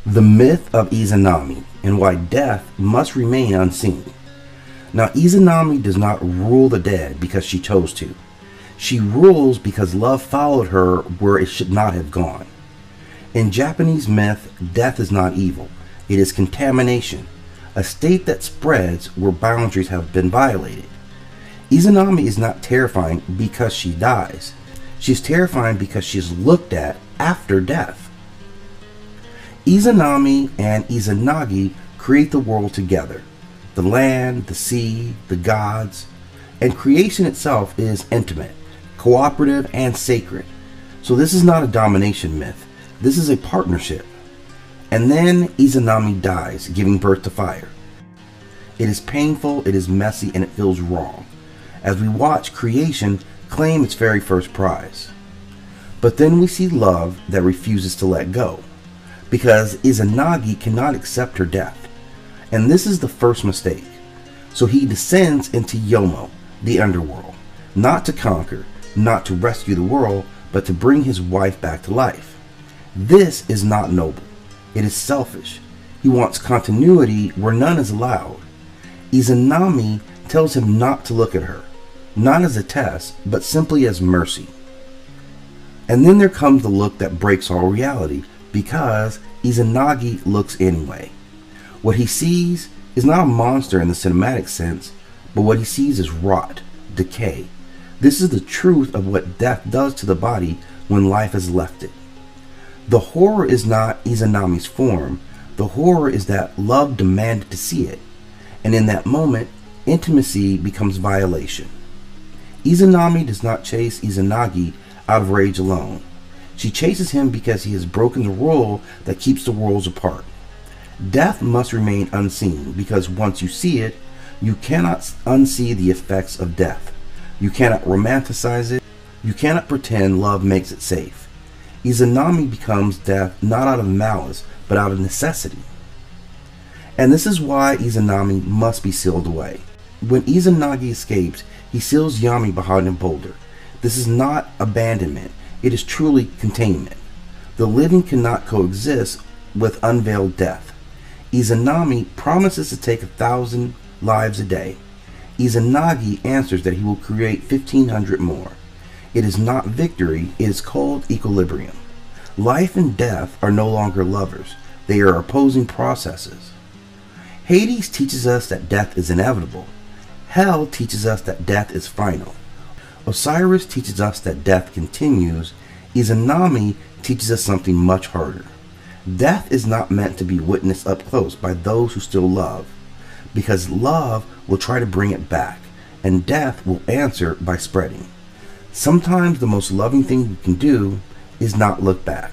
The myth of Izanami and why death must remain unseen. Now, Izanami does not rule the dead because she chose to. She rules because love followed her where it should not have gone. In Japanese myth, death is not evil. It is contamination, a state that spreads where boundaries have been violated. Izanami is not terrifying because she dies. She is terrifying because she is looked at after death. Izanami and Izanagi create the world together. The land, the sea, the gods, and creation itself is intimate, cooperative, and sacred. So this is not a domination myth. This is a partnership. And then Izanami dies, giving birth to fire. It is painful, it is messy, and it feels wrong, as we watch creation claim its very first prize. But then we see love that refuses to let go, because Izanagi cannot accept her death. And this is the first mistake. So he descends into Yomi, the underworld, not to conquer, not to rescue the world, but to bring his wife back to life. This is not noble. It is selfish. He wants continuity where none is allowed. Izanami tells him not to look at her, not as a test, but simply as mercy. And then there comes the look that breaks all reality, because Izanagi looks anyway. What he sees is not a monster in the cinematic sense, but what he sees is rot, decay. This is the truth of what death does to the body when life has left it. The horror is not Izanami's form. The horror is that love demanded to see it. And in that moment, intimacy becomes violation. Izanami does not chase Izanagi out of rage alone. She chases him because he has broken the rule that keeps the worlds apart. Death must remain unseen because once you see it, you cannot unsee the effects of death. You cannot romanticize it. You cannot pretend love makes it safe. Izanami becomes death not out of malice, but out of necessity. And this is why Izanami must be sealed away. When Izanagi escapes, he seals Yomi behind a boulder. This is not abandonment. It is truly containment. The living cannot coexist with unveiled death. Izanami promises to take 1,000 lives a day. Izanagi answers that he will create 1,500 more. It is not victory, it is called equilibrium. Life and death are no longer lovers. They are opposing processes. Hades teaches us that death is inevitable. Hell teaches us that death is final. Osiris teaches us that death continues. Izanami teaches us something much harder. Death is not meant to be witnessed up close by those who still love, because love will try to bring it back, and death will answer by spreading. Sometimes the most loving thing you can do is not look back.